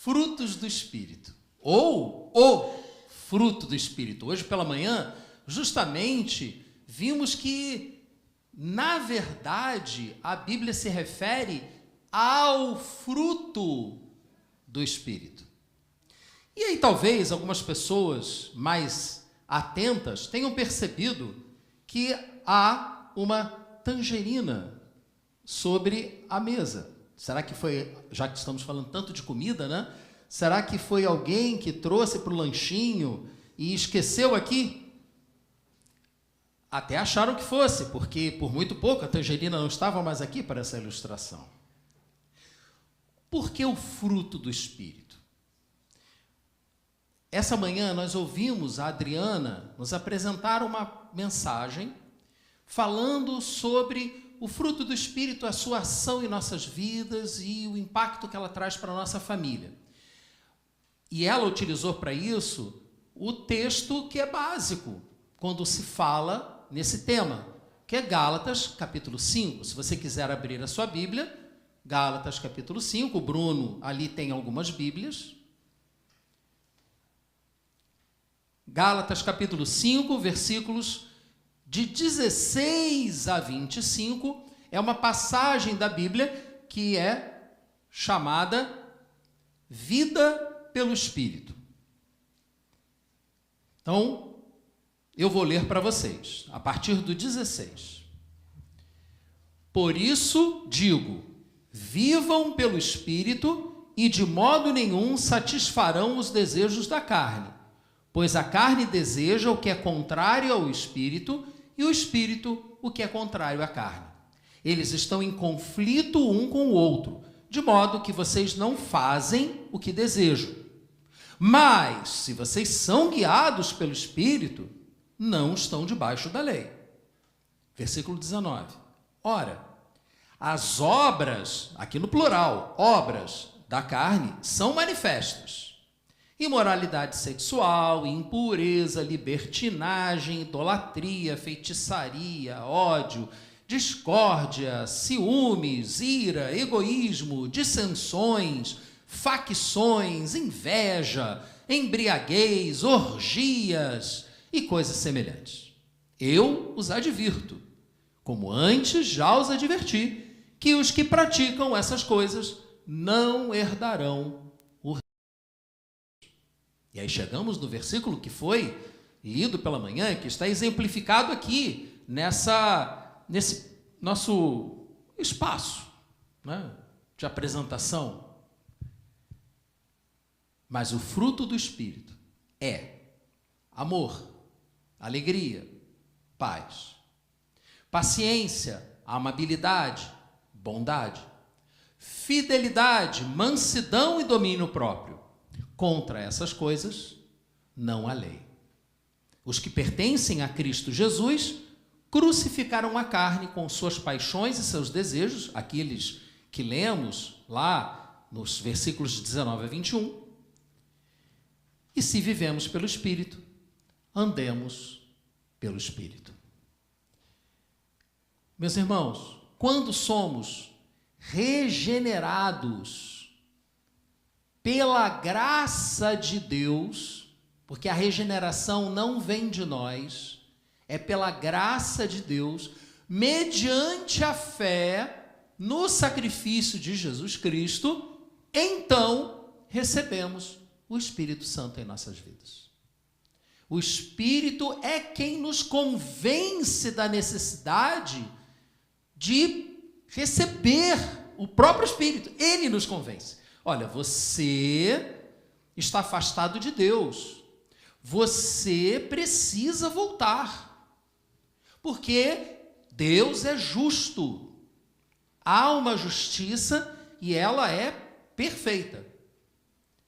frutos do Espírito, ou o fruto do Espírito. Hoje pela manhã, justamente, vimos que, na verdade, a Bíblia se refere ao fruto do Espírito. E aí talvez algumas pessoas mais atentas tenham percebido que há uma tangerina sobre a mesa. Será que foi, já que estamos falando tanto de comida, né? Será que foi alguém que trouxe para o lanchinho e esqueceu aqui? Até acharam que fosse, porque por muito pouco a tangerina não estava mais aqui para essa ilustração. Por que o fruto do Espírito? Essa manhã nós ouvimos a Adriana nos apresentar uma mensagem falando sobre o fruto do Espírito, a sua ação em nossas vidas e o impacto que ela traz para a nossa família. E ela utilizou para isso o texto que é básico quando se fala nesse tema, que é Gálatas, capítulo 5. Se você quiser abrir a sua Bíblia, Gálatas, capítulo 5, o Bruno ali tem algumas Bíblias. Gálatas, capítulo 5, versículos de 16 a 25, é uma passagem da Bíblia que é chamada Vida pelo Espírito. Então, eu vou ler para vocês, a partir do 16. Por isso digo, vivam pelo Espírito e de modo nenhum satisfarão os desejos da carne, pois a carne deseja o que é contrário ao Espírito e o Espírito o que é contrário à carne. Eles estão em conflito um com o outro, de modo que vocês não fazem o que desejam. Mas, se vocês são guiados pelo Espírito, não estão debaixo da lei. Versículo 19. Ora, as obras, aqui no plural, obras da carne, são manifestas. Imoralidade sexual, impureza, libertinagem, idolatria, feitiçaria, ódio, discórdia, ciúmes, ira, egoísmo, dissensões, facções, inveja, embriaguez, orgias e coisas semelhantes. Eu os advirto, como antes já os adverti, que os que praticam essas coisas não herdarão o reino. E aí chegamos no versículo que foi lido pela manhã, que está exemplificado aqui, nesse nosso espaço, né, de apresentação. Mas o fruto do Espírito é amor, alegria, paz, paciência, amabilidade, bondade, fidelidade, mansidão e domínio próprio. Contra essas coisas não há lei. Os que pertencem a Cristo Jesus crucificaram a carne com suas paixões e seus desejos, aqueles que lemos lá nos versículos 19 a 21. E se vivemos pelo Espírito, andemos pelo Espírito. Meus irmãos, quando somos regenerados pela graça de Deus, porque a regeneração não vem de nós, é pela graça de Deus, mediante a fé no sacrifício de Jesus Cristo, então recebemos o Espírito Santo em nossas vidas. O Espírito é quem nos convence da necessidade de receber o próprio Espírito. Ele nos convence. Olha, você está afastado de Deus. Você precisa voltar. Porque Deus é justo. Há uma justiça e ela é perfeita.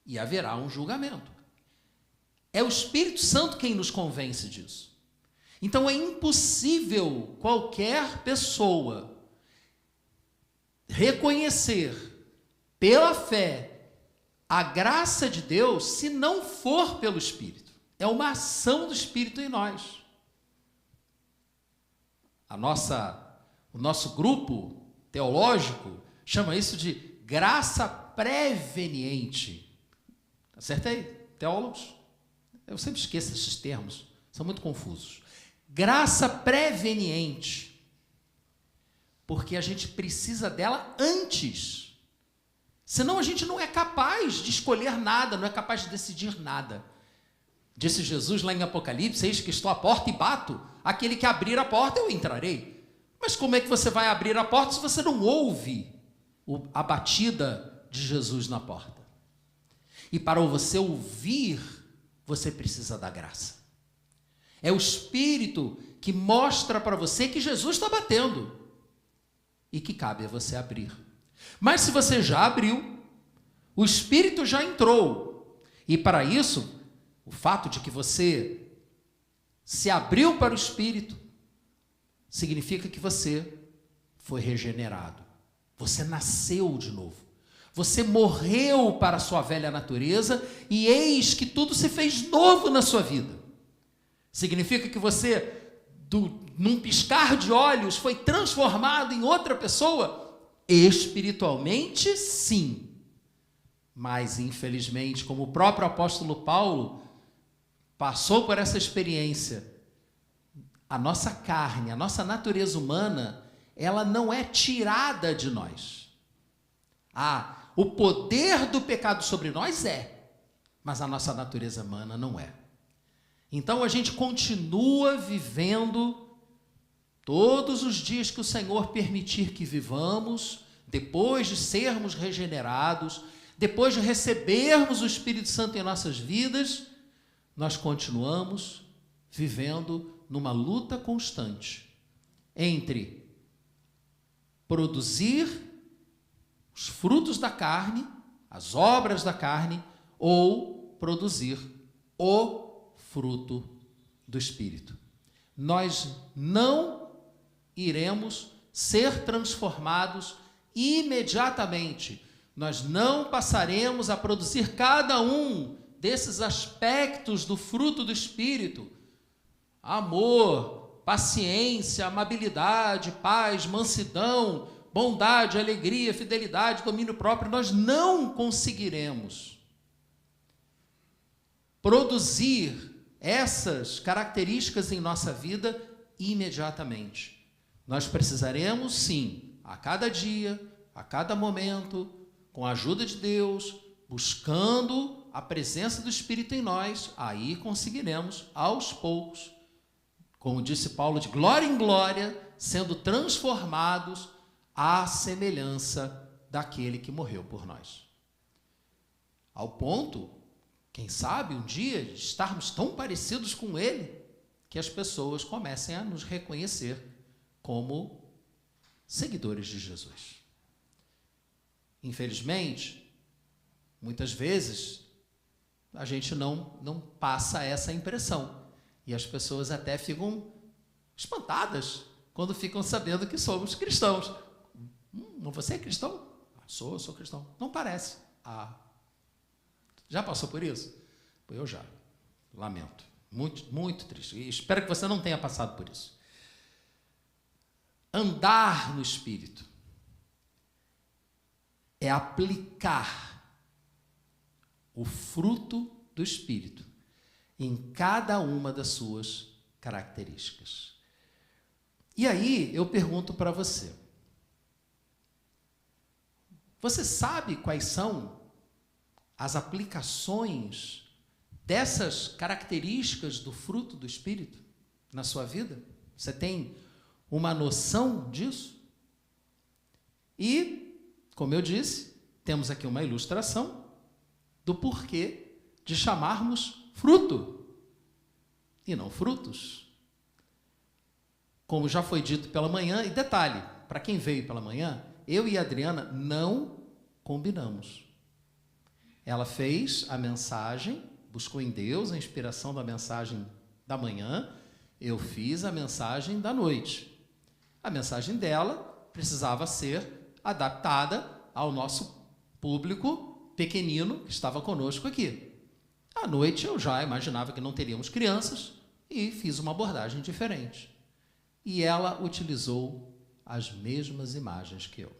E haverá um julgamento. É o Espírito Santo quem nos convence disso. Então é impossível qualquer pessoa reconhecer pela fé a graça de Deus se não for pelo Espírito. É uma ação do Espírito em nós. O nosso grupo teológico chama isso de graça preveniente. Acertei, teólogos. Eu sempre esqueço esses termos, são muito confusos. Graça preveniente, porque a gente precisa dela antes. Senão a gente não é capaz de escolher nada, não é capaz de decidir nada. Disse Jesus lá em Apocalipse: eis que estou à porta e bato, aquele que abrir a porta eu entrarei. Mas como é que você vai abrir a porta se você não ouve a batida de Jesus na porta? E para você ouvir, você precisa da graça. É o Espírito que mostra para você que Jesus está batendo e que cabe a você abrir. Mas se você já abriu, o Espírito já entrou, e para isso, o fato de que você se abriu para o Espírito significa que você foi regenerado, você nasceu de novo. Você morreu para a sua velha natureza e eis que tudo se fez novo na sua vida. Significa que você, num piscar de olhos, foi transformado em outra pessoa? Espiritualmente, sim. Mas, infelizmente, como o próprio apóstolo Paulo passou por essa experiência, a nossa carne, a nossa natureza humana, ela não é tirada de nós. O poder do pecado sobre nós mas a nossa natureza humana não é. Então a gente continua vivendo todos os dias que o Senhor permitir que vivamos, depois de sermos regenerados, depois de recebermos o Espírito Santo em nossas vidas, nós continuamos vivendo numa luta constante entre produzir os frutos da carne, as obras da carne, ou produzir o fruto do Espírito. Nós não iremos ser transformados imediatamente. Nós não passaremos a produzir cada um desses aspectos do fruto do Espírito: amor, paciência, amabilidade, paz, mansidão, bondade, alegria, fidelidade, domínio próprio. Nós não conseguiremos produzir essas características em nossa vida imediatamente. Nós precisaremos, sim, a cada dia, a cada momento, com a ajuda de Deus, buscando a presença do Espírito em nós, aí conseguiremos, aos poucos, como disse Paulo, de glória em glória, sendo transformados à semelhança daquele que morreu por nós. Ao ponto, quem sabe, um dia, de estarmos tão parecidos com Ele, que as pessoas comecem a nos reconhecer como seguidores de Jesus. Infelizmente, muitas vezes, a gente não passa essa impressão. E as pessoas até ficam espantadas quando ficam sabendo que somos cristãos. Você é cristão? Sou cristão. Não parece. Já passou por isso? Eu já. Lamento. Muito, muito triste. E espero que você não tenha passado por isso. Andar no Espírito é aplicar o fruto do Espírito em cada uma das suas características. E aí eu pergunto para você: você sabe quais são as aplicações dessas características do fruto do Espírito na sua vida? Você tem uma noção disso? E, como eu disse, temos aqui uma ilustração do porquê de chamarmos fruto e não frutos. Como já foi dito pela manhã, e detalhe, para quem veio pela manhã, eu e a Adriana não combinamos. Ela fez a mensagem, buscou em Deus a inspiração da mensagem da manhã, eu fiz a mensagem da noite. A mensagem dela precisava ser adaptada ao nosso público pequenino que estava conosco aqui. À noite eu já imaginava que não teríamos crianças e fiz uma abordagem diferente. E ela utilizou as mesmas imagens que eu.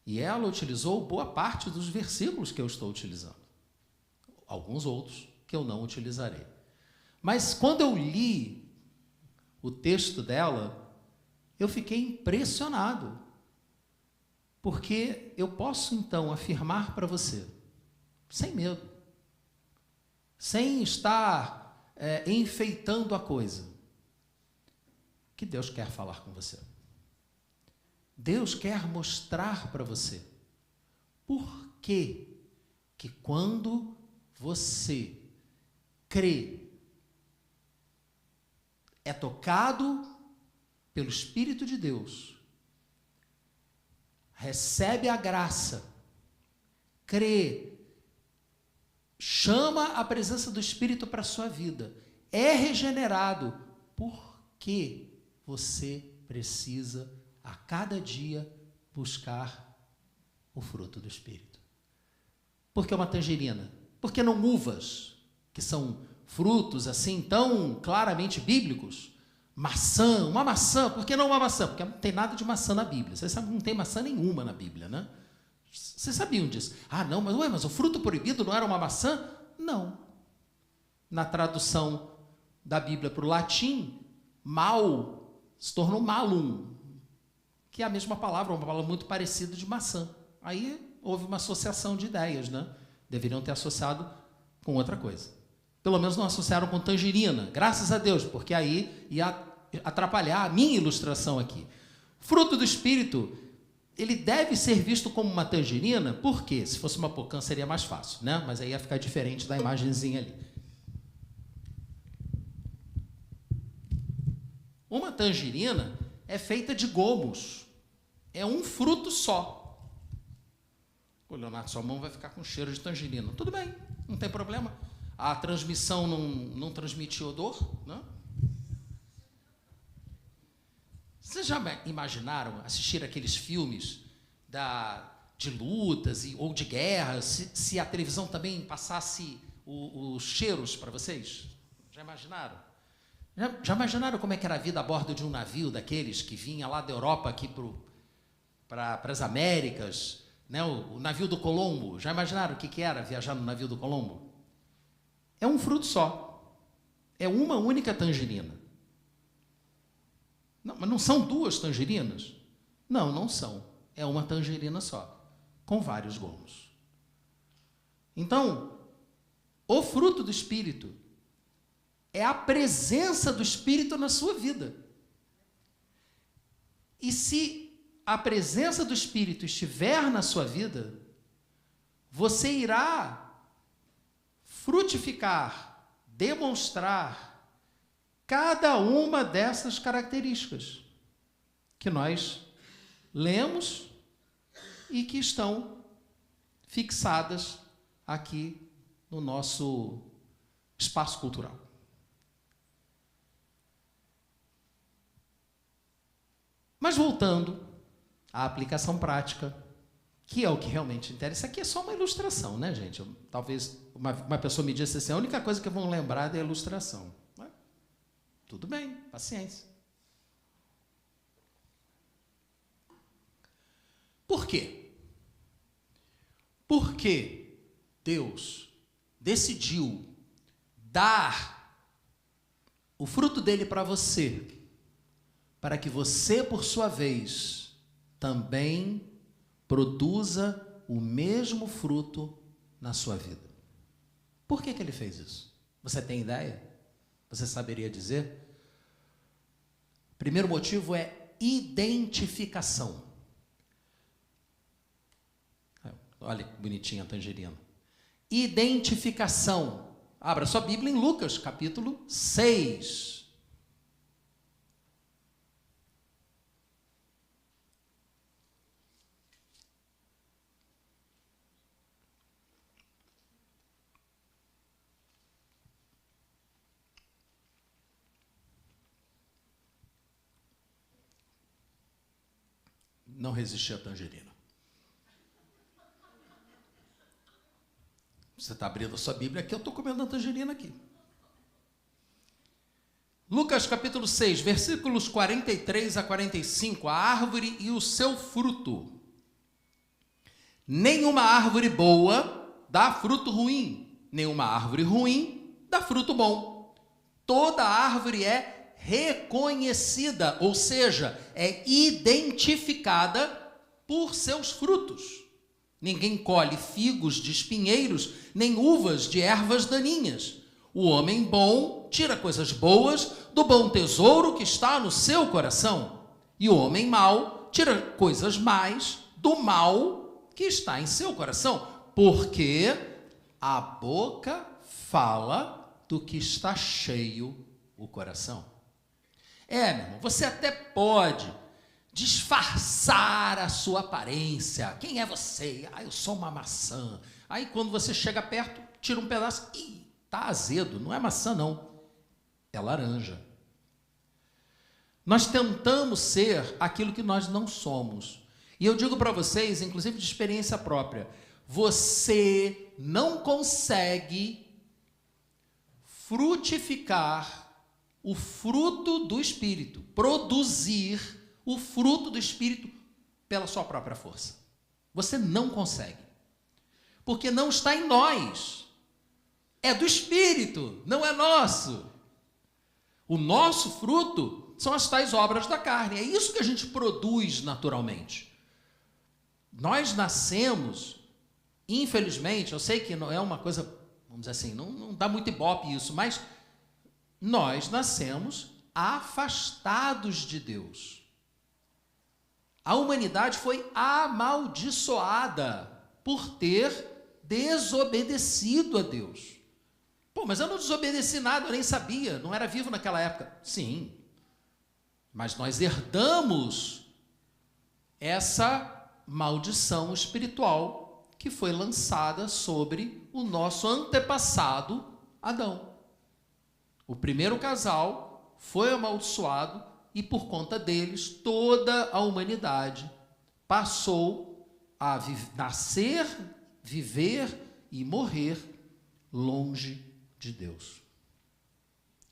E ela utilizou boa parte dos versículos que eu estou utilizando. alguns outros que eu não utilizarei. Mas quando eu li o texto dela, eu fiquei impressionado, porque eu posso então afirmar para você, sem medo, sem estar enfeitando a coisa, que Deus quer falar com você. Deus quer mostrar para você por que quando você crê, é tocado pelo Espírito de Deus, recebe a graça, crê, chama a presença do Espírito para a sua vida, é regenerado, por que você precisa a cada dia buscar o fruto do Espírito? Por que uma tangerina? Por que não uvas, que são frutos assim tão claramente bíblicos? Maçã, uma maçã, por que não uma maçã? Porque não tem nada de maçã na Bíblia. Vocês sabem que não tem maçã nenhuma na Bíblia, né? Vocês sabiam disso? Ah, não, mas o fruto proibido não era uma maçã? Não. Na tradução da Bíblia para o latim, mal se tornou malum, que é a mesma palavra, uma palavra muito parecida de maçã. Aí houve uma associação de ideias, né? Deveriam ter associado com outra coisa. Pelo menos não associaram com tangerina, graças a Deus, porque aí ia atrapalhar a minha ilustração aqui. Fruto do Espírito, ele deve ser visto como uma tangerina, por quê? Se fosse uma pocã seria mais fácil, né? Mas aí ia ficar diferente da imagenzinha ali. Uma tangerina é feita de gomos, é um fruto só. O Leonardo, sua mão vai ficar com cheiro de tangerina. Tudo bem, não tem problema. A transmissão não transmite odor, né? Vocês já imaginaram assistir aqueles filmes de lutas ou de guerra, se a televisão também passasse os cheiros para vocês? Já imaginaram? Já imaginaram como é que era a vida a bordo de um navio daqueles que vinha lá da Europa aqui para as Américas, né? O navio do Colombo? Já imaginaram o que era viajar no navio do Colombo? É um fruto só. É uma única tangerina. Não, mas não são duas tangerinas? Não, não são. É uma tangerina só, com vários gomos. Então, o fruto do Espírito é a presença do Espírito na sua vida. E se a presença do Espírito estiver na sua vida, você irá frutificar, demonstrar cada uma dessas características que nós lemos e que estão fixadas aqui no nosso espaço cultural. Mas voltando à aplicação prática, que é o que realmente interessa. Isso aqui é só uma ilustração, né, gente? Talvez uma pessoa me disse assim, a única coisa que vão lembrar é a ilustração. Mas, tudo bem, paciência. Por quê? Porque Deus decidiu dar o fruto dele para você, para que você, por sua vez, também produza o mesmo fruto na sua vida. Por que ele fez isso? Você tem ideia? Você saberia dizer? Primeiro motivo é identificação. Olha que bonitinha a tangerina. Identificação. Abra sua Bíblia em Lucas, capítulo 6. Não resisti à tangerina. Você está abrindo a sua Bíblia aqui, eu estou comendo a tangerina aqui. Lucas capítulo 6, versículos 43 a 45, a árvore e o seu fruto. Nenhuma árvore boa dá fruto ruim, nenhuma árvore ruim dá fruto bom. Toda árvore é reconhecida, ou seja, é identificada por seus frutos. Ninguém colhe figos de espinheiros, nem uvas de ervas daninhas. O homem bom tira coisas boas do bom tesouro que está no seu coração, e o homem mau tira coisas más do mal que está em seu coração, porque a boca fala do que está cheio o coração. Meu irmão, você até pode disfarçar a sua aparência. Quem é você? Eu sou uma maçã. Aí quando você chega perto, tira um pedaço, tá azedo, não é maçã não, é laranja. Nós tentamos ser aquilo que nós não somos. E eu digo para vocês, inclusive de experiência própria, você não consegue frutificar o fruto do Espírito, produzir o fruto do Espírito pela sua própria força. Você não consegue, porque não está em nós. É do Espírito, não é nosso. O nosso fruto são as tais obras da carne. É isso que a gente produz naturalmente. Nós nascemos, infelizmente, eu sei que não é uma coisa, vamos dizer assim, não dá muito ibope isso, mas nós nascemos afastados de Deus. A humanidade foi amaldiçoada por ter desobedecido a Deus. Mas eu não desobedeci nada, eu nem sabia, não era vivo naquela época. Sim, mas nós herdamos essa maldição espiritual que foi lançada sobre o nosso antepassado Adão. O primeiro casal foi amaldiçoado e por conta deles toda a humanidade passou a nascer, viver e morrer longe de Deus.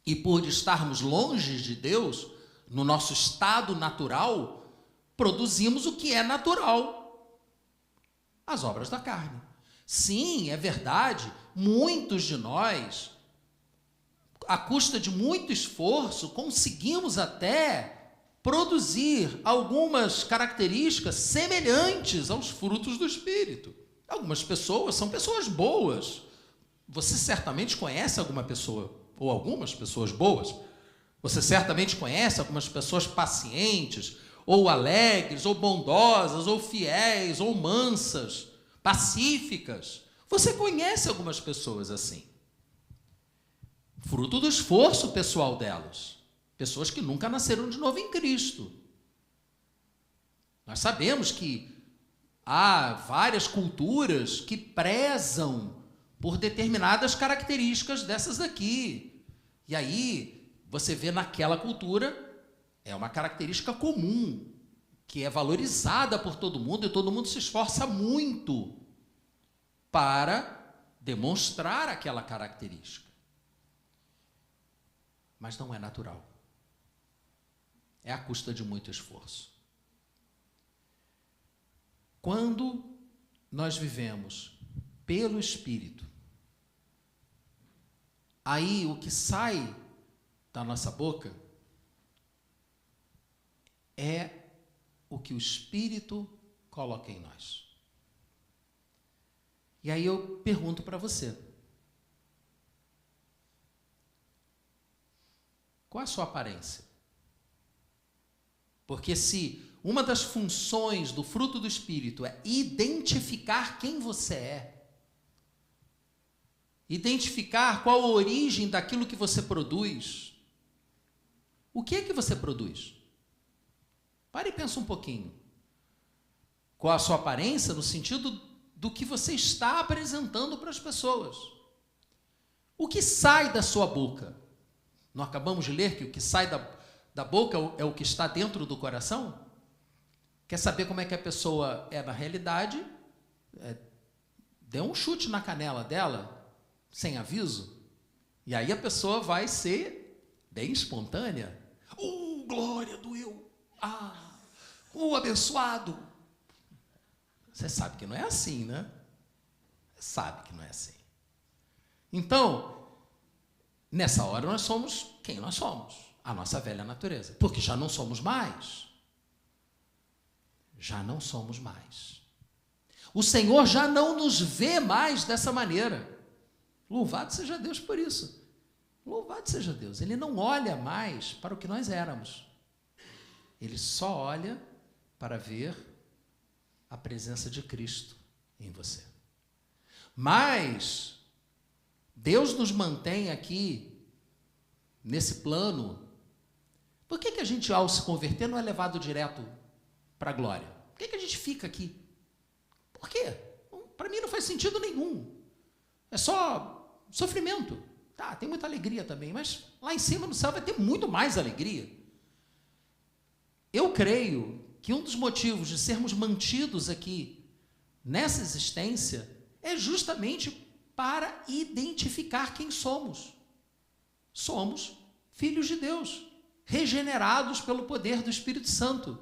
E por estarmos longe de Deus, no nosso estado natural, produzimos o que é natural, as obras da carne. Sim, é verdade, muitos de nós, à custa de muito esforço, conseguimos até produzir algumas características semelhantes aos frutos do Espírito. Algumas pessoas são pessoas boas. Você certamente conhece alguma pessoa, ou algumas pessoas boas. Você certamente conhece algumas pessoas pacientes, ou alegres, ou bondosas, ou fiéis, ou mansas, pacíficas. Você conhece algumas pessoas assim. Fruto do esforço pessoal delas. Pessoas que nunca nasceram de novo em Cristo. Nós sabemos que há várias culturas que prezam por determinadas características dessas daqui. E aí, você vê naquela cultura, é uma característica comum, que é valorizada por todo mundo, e todo mundo se esforça muito para demonstrar aquela característica. Mas não é natural. É à custa de muito esforço. Quando nós vivemos pelo Espírito, aí o que sai da nossa boca é o que o Espírito coloca em nós. E aí eu pergunto para você, qual a sua aparência? Porque se uma das funções do fruto do Espírito é identificar quem você é, identificar qual a origem daquilo que você produz, o que é que você produz? Pare e pensa um pouquinho. Qual a sua aparência no sentido do que você está apresentando para as pessoas? O que sai da sua boca? Nós acabamos de ler que o que sai da boca é o que está dentro do coração? Quer saber como é que a pessoa é na realidade? Dê um chute na canela dela, sem aviso, e aí a pessoa vai ser bem espontânea. Glória, doeu! Abençoado! Você sabe que não é assim, né? Você sabe que não é assim. Então, nessa hora nós somos quem nós somos, a nossa velha natureza, porque já não somos mais. Já não somos mais. O Senhor já não nos vê mais dessa maneira. Louvado seja Deus por isso. Louvado seja Deus. Ele não olha mais para o que nós éramos. Ele só olha para ver a presença de Cristo em você. Mas Deus nos mantém aqui nesse plano. Por que a gente, ao se converter, não é levado direto para a glória? Por que a gente fica aqui? Por quê? Para mim não faz sentido nenhum. É só sofrimento. Tá, tem muita alegria também, mas lá em cima no céu vai ter muito mais alegria. Eu creio que um dos motivos de sermos mantidos aqui nessa existência é justamente para identificar quem somos. Somos filhos de Deus, regenerados pelo poder do Espírito Santo.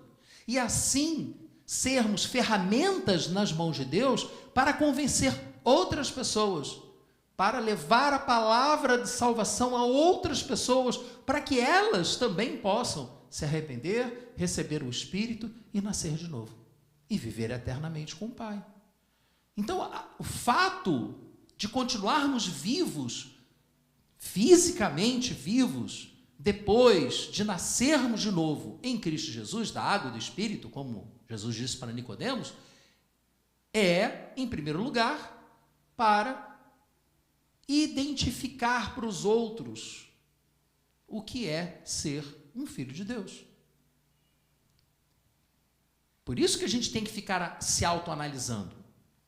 E assim sermos ferramentas nas mãos de Deus para convencer outras pessoas, para levar a palavra de salvação a outras pessoas, para que elas também possam se arrepender, receber o Espírito e nascer de novo, e viver eternamente com o Pai. Então, o fato de continuarmos vivos, fisicamente vivos, depois de nascermos de novo em Cristo Jesus, da água e do Espírito, como Jesus disse para Nicodemos, é, em primeiro lugar, para identificar para os outros o que é ser um filho de Deus. Por isso que a gente tem que ficar se autoanalisando.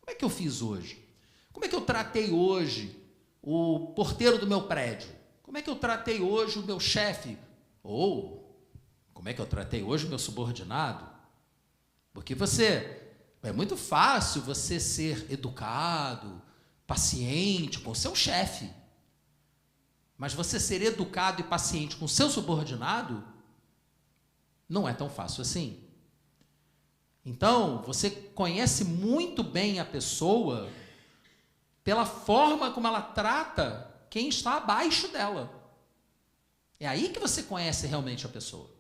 Como é que eu fiz hoje? Como é que eu tratei hoje o porteiro do meu prédio? Como é que eu tratei hoje o meu chefe? Ou como é que eu tratei hoje o meu subordinado? Porque é muito fácil você ser educado, paciente com o seu chefe. Mas você ser educado e paciente com o seu subordinado não é tão fácil assim. Então, você conhece muito bem a pessoa pela forma como ela trata quem está abaixo dela. É aí que você conhece realmente a pessoa.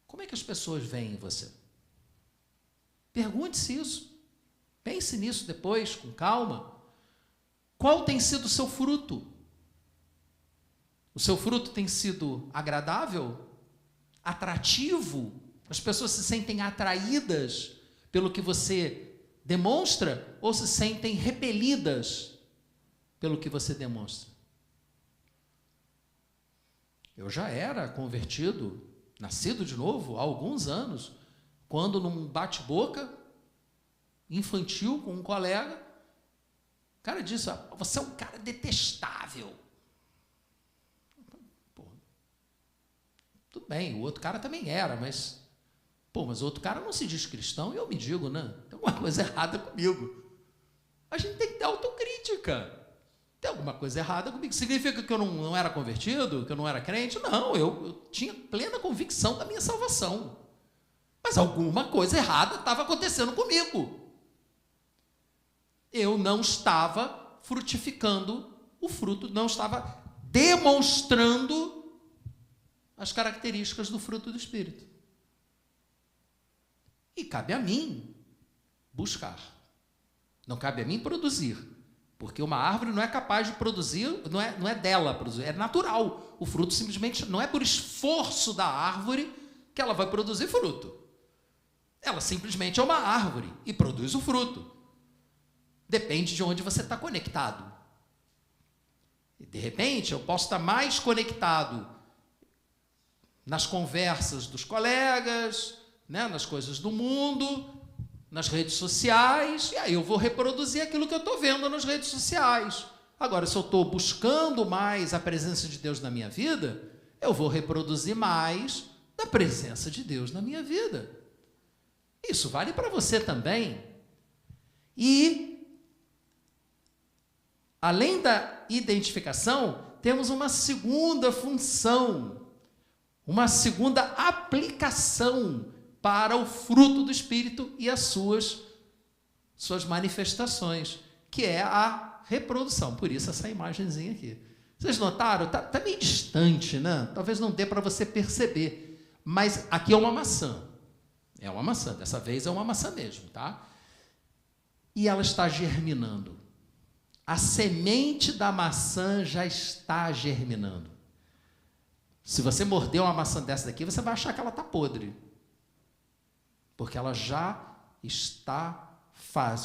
Como é que as pessoas veem em você? Pergunte-se isso. Pense nisso depois, com calma. Qual tem sido o seu fruto? O seu fruto tem sido agradável? Atrativo? As pessoas se sentem atraídas pelo que você demonstra ou se sentem repelidas pelo que você demonstra? Eu já era convertido, nascido de novo, há alguns anos, quando num bate-boca infantil com um colega, o cara disse: você é um cara detestável. Pô, tudo bem, o outro cara também era, mas o outro cara não se diz cristão e eu me digo, né? Tem alguma coisa errada comigo. A gente tem que ter autocrítica. Tem alguma coisa errada comigo. Significa que eu não era convertido, que eu não era crente? Não, eu tinha plena convicção da minha salvação. Mas alguma coisa errada estava acontecendo comigo. Eu não estava frutificando o fruto, não estava demonstrando as características do fruto do Espírito. E cabe a mim buscar. Não cabe a mim produzir. Porque uma árvore não é capaz de produzir, não é dela produzir, é natural. O fruto simplesmente não é por esforço da árvore que ela vai produzir fruto. Ela simplesmente é uma árvore e produz o fruto. Depende de onde você está conectado. E de repente, eu posso estar mais conectado nas conversas dos colegas, né, nas coisas do mundo, nas redes sociais, e aí eu vou reproduzir aquilo que eu estou vendo nas redes sociais. Agora, se eu estou buscando mais a presença de Deus na minha vida, eu vou reproduzir mais da presença de Deus na minha vida. Isso vale para você também. E, além da identificação, temos uma segunda função, uma segunda aplicação para o fruto do Espírito e as suas manifestações, que é a reprodução. Por isso essa imagenzinha aqui. Vocês notaram? Tá meio distante, né? Talvez não dê para você perceber. Mas aqui é uma maçã. É uma maçã. Dessa vez é uma maçã mesmo, tá? E ela está germinando. A semente da maçã já está germinando. Se você morder uma maçã dessa daqui, você vai achar que ela está podre. Porque ela já está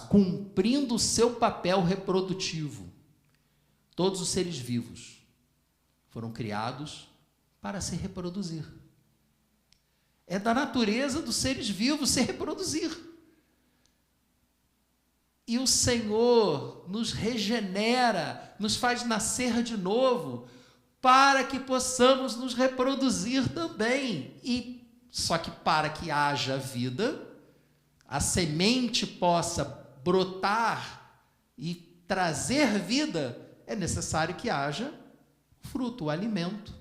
cumprindo o seu papel reprodutivo. Todos os seres vivos foram criados para se reproduzir. É da natureza dos seres vivos se reproduzir. E o Senhor nos regenera, nos faz nascer de novo, para que possamos nos reproduzir também. Só que para que haja vida, a semente possa brotar e trazer vida, é necessário que haja fruto, o alimento,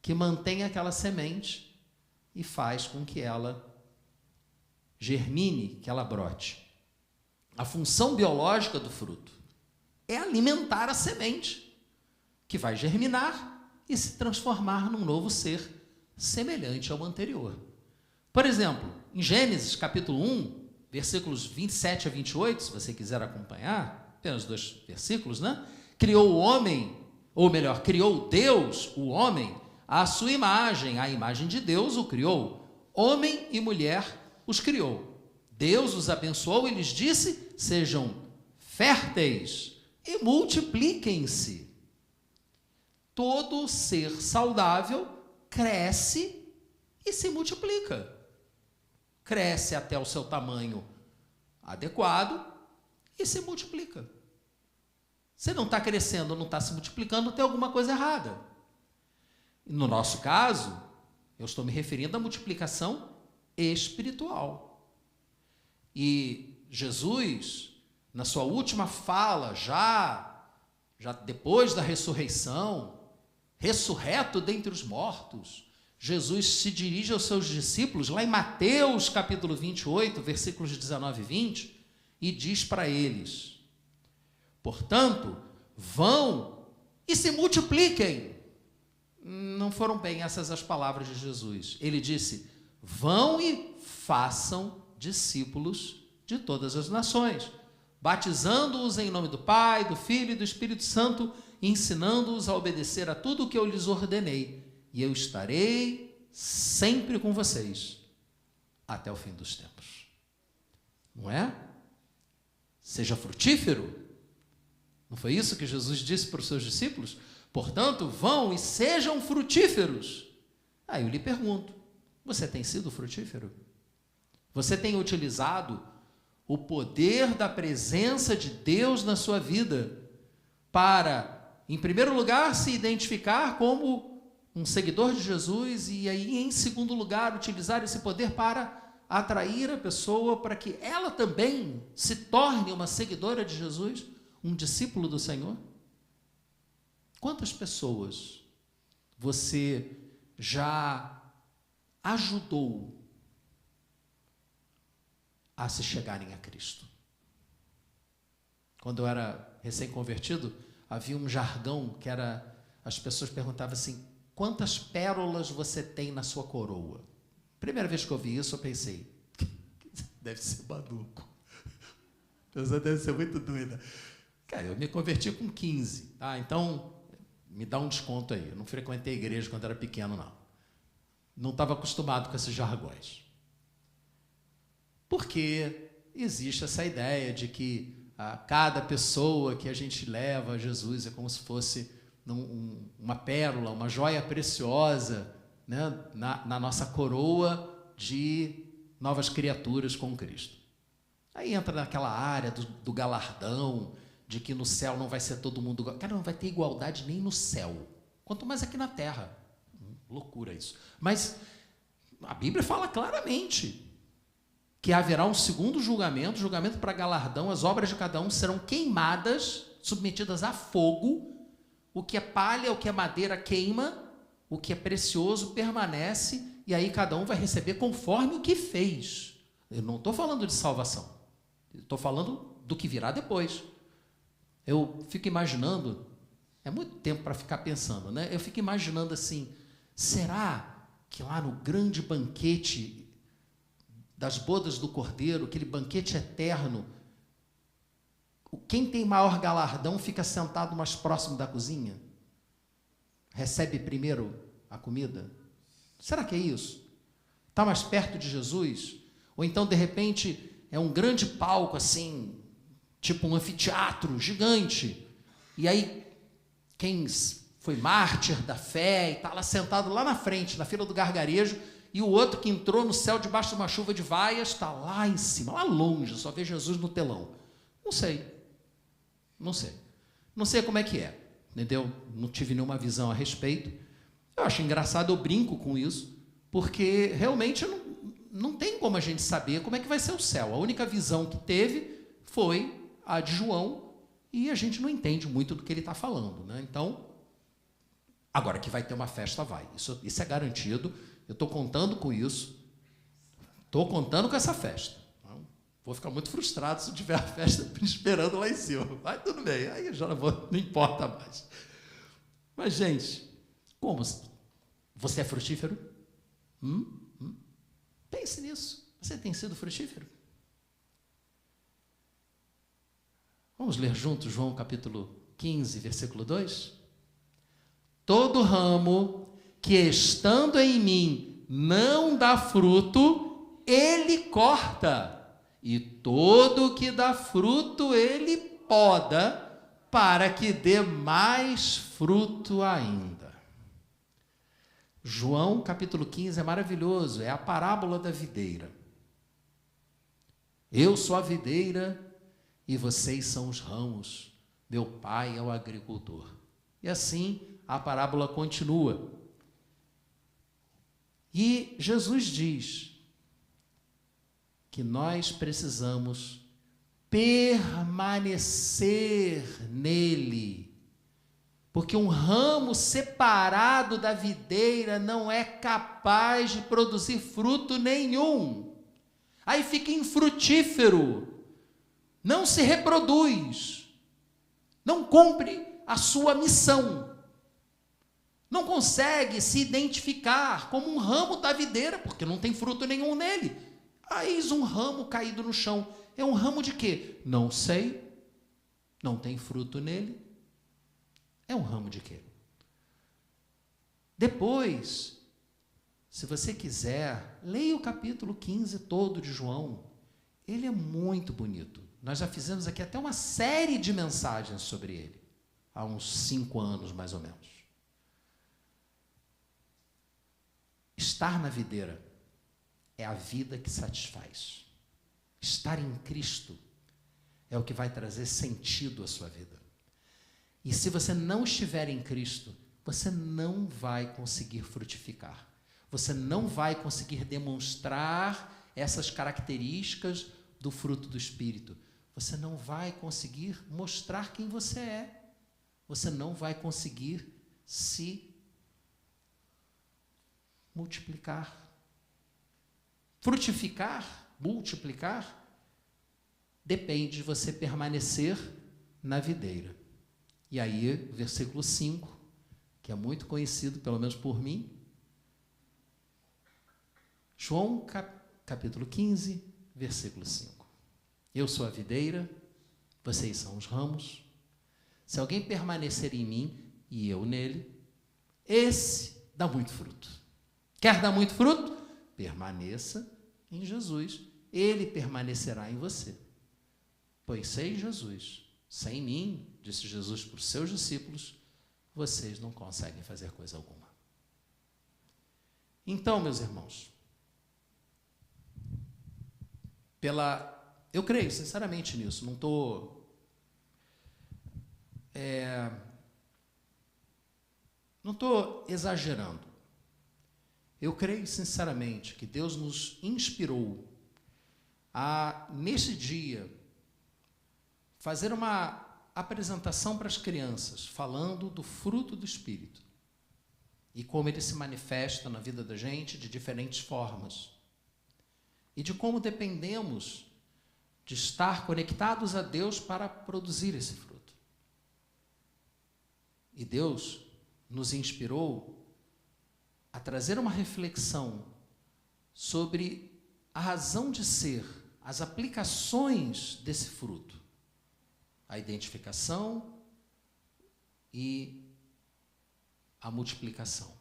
que mantém aquela semente e faz com que ela germine, que ela brote. A função biológica do fruto é alimentar a semente, que vai germinar e se transformar num novo ser semelhante ao anterior. Por exemplo, em Gênesis, capítulo 1, versículos 27 a 28, se você quiser acompanhar, apenas 2 versículos, né? Criou o homem, ou melhor, criou Deus, o homem, à sua imagem, a imagem de Deus o criou. Homem e mulher os criou. Deus os abençoou e lhes disse: sejam férteis e multipliquem-se. Todo ser saudável cresce e se multiplica. Cresce até o seu tamanho adequado e se multiplica. Você não está crescendo, não está se multiplicando, tem alguma coisa errada. No nosso caso, eu estou me referindo à multiplicação espiritual. E Jesus, na sua última fala, já depois da ressurreição, ressurreto dentre os mortos, Jesus se dirige aos seus discípulos, lá em Mateus capítulo 28, versículos 19 e 20, e diz para eles: portanto, vão e se multipliquem. Não foram bem essas as palavras de Jesus. Ele disse: vão e façam discípulos de todas as nações, batizando-os em nome do Pai, do Filho e do Espírito Santo, ensinando-os a obedecer a tudo o que eu lhes ordenei, e eu estarei sempre com vocês até o fim dos tempos. Não é? Seja frutífero. Não foi isso que Jesus disse para os seus discípulos? Portanto, vão e sejam frutíferos. Aí eu lhe pergunto: você tem sido frutífero? Você tem utilizado o poder da presença de Deus na sua vida para, em primeiro lugar, se identificar como um seguidor de Jesus e aí, em segundo lugar, utilizar esse poder para atrair a pessoa para que ela também se torne uma seguidora de Jesus, um discípulo do Senhor? Quantas pessoas você já ajudou a se chegarem a Cristo? Quando eu era recém-convertido, havia um jargão que era, as pessoas perguntavam assim: quantas pérolas você tem na sua coroa? Primeira vez que eu vi isso, eu pensei: deve ser maluco. A pessoa deve ser muito doida. Cara, eu me converti com 15, tá? Então, me dá um desconto aí. Eu não frequentei a igreja quando era pequeno, não. Não estava acostumado com esses jargões. Porque existe essa ideia de que cada pessoa que a gente leva a Jesus é como se fosse uma pérola, uma joia preciosa, né, na nossa coroa de novas criaturas com Cristo. Aí entra naquela área do galardão, de que no céu não vai ser todo mundo... Cara, não vai ter igualdade nem no céu, quanto mais aqui na terra. Loucura isso. Mas a Bíblia fala claramente que haverá um segundo julgamento, julgamento para galardão, as obras de cada um serão queimadas, submetidas a fogo, o que é palha, o que é madeira queima, o que é precioso permanece, e aí cada um vai receber conforme o que fez. Eu não estou falando de salvação, estou falando do que virá depois. Eu fico imaginando, é muito tempo para ficar pensando, né? Eu fico imaginando assim, será que lá no grande banquete das bodas do Cordeiro, aquele banquete eterno, quem tem maior galardão fica sentado mais próximo da cozinha? Recebe primeiro a comida? Será que é isso? Está mais perto de Jesus? Ou então, de repente, é um grande palco assim, tipo um anfiteatro gigante, e aí quem foi mártir da fé e está lá sentado lá na frente, na fila do gargarejo, e o outro que entrou no céu debaixo de uma chuva de vaias está lá em cima, lá longe, só vê Jesus no telão. Não sei. Não sei como é que é, entendeu? Não tive nenhuma visão a respeito. Eu acho engraçado, eu brinco com isso, porque realmente não tem como a gente saber como é que vai ser o céu. A única visão que teve foi a de João, e a gente não entende muito do que ele está falando, né? Então, agora que vai ter uma festa, vai. Isso é garantido. Eu estou contando com isso. Estou contando com essa festa. Vou ficar muito frustrado se tiver a festa esperando lá em cima. Mas tudo bem, aí eu já não importa mais. Mas, gente, como? Você é frutífero? Pense nisso. Você tem sido frutífero? Vamos ler juntos João capítulo 15, versículo 2? Todo ramo que estando em mim não dá fruto, ele corta. E todo que dá fruto, ele poda, para que dê mais fruto ainda. João capítulo 15 é maravilhoso, é a parábola da videira. Eu sou a videira e vocês são os ramos, meu pai é o agricultor. E assim a parábola continua. E Jesus diz que nós precisamos permanecer nele, porque um ramo separado da videira não é capaz de produzir fruto nenhum. Aí fica infrutífero, não se reproduz, não cumpre a sua missão, não consegue se identificar como um ramo da videira, porque não tem fruto nenhum nele. Eis um ramo caído no chão. É um ramo de quê? Não sei. Não tem fruto nele. É um ramo de quê? Depois, se você quiser, leia o capítulo 15 todo de João. Ele é muito bonito. Nós já fizemos aqui até uma série de mensagens sobre ele, há uns 5 anos, mais ou menos. Estar na videira é a vida que satisfaz. Estar em Cristo é o que vai trazer sentido à sua vida. E se você não estiver em Cristo, você não vai conseguir frutificar. Você não vai conseguir demonstrar essas características do fruto do Espírito. Você não vai conseguir mostrar quem você é. Você não vai conseguir se multiplicar. Frutificar, multiplicar, depende de você permanecer na videira. E aí, versículo 5, que é muito conhecido, pelo menos por mim. João, capítulo 15, versículo 5. Eu sou a videira, vocês são os ramos. Se alguém permanecer em mim e eu nele, esse dá muito fruto. Quer dar muito fruto? Permaneça em Jesus. Ele permanecerá em você. Pois sem Jesus, sem mim, disse Jesus para os seus discípulos, vocês não conseguem fazer coisa alguma. Então, meus irmãos, eu creio sinceramente nisso, não estou exagerando. Eu creio sinceramente que Deus nos inspirou a, nesse dia, fazer uma apresentação para as crianças, falando do fruto do Espírito e como ele se manifesta na vida da gente de diferentes formas e de como dependemos de estar conectados a Deus para produzir esse fruto. E Deus nos inspirou a trazer uma reflexão sobre a razão de ser, as aplicações desse fruto, a identificação e a multiplicação.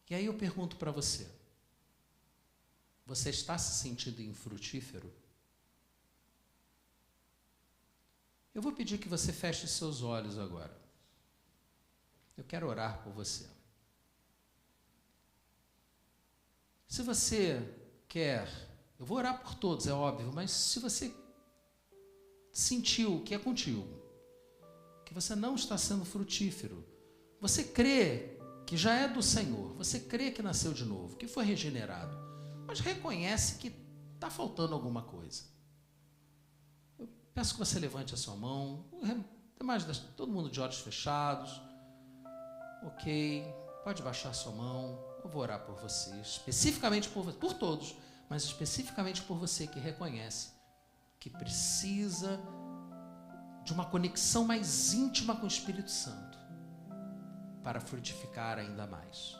E aí eu pergunto para você, você está se sentindo infrutífero? Eu vou pedir que você feche seus olhos agora. Eu quero orar por você. Se você quer, eu vou orar por todos, é óbvio, mas se você sentiu que é contigo, que você não está sendo frutífero, você crê que já é do Senhor, você crê que nasceu de novo, que foi regenerado, mas reconhece que está faltando alguma coisa. Eu peço que você levante a sua mão, todo mundo de olhos fechados. Ok, pode baixar sua mão, eu vou orar por você, especificamente por todos, mas especificamente por você que reconhece que precisa de uma conexão mais íntima com o Espírito Santo para frutificar ainda mais.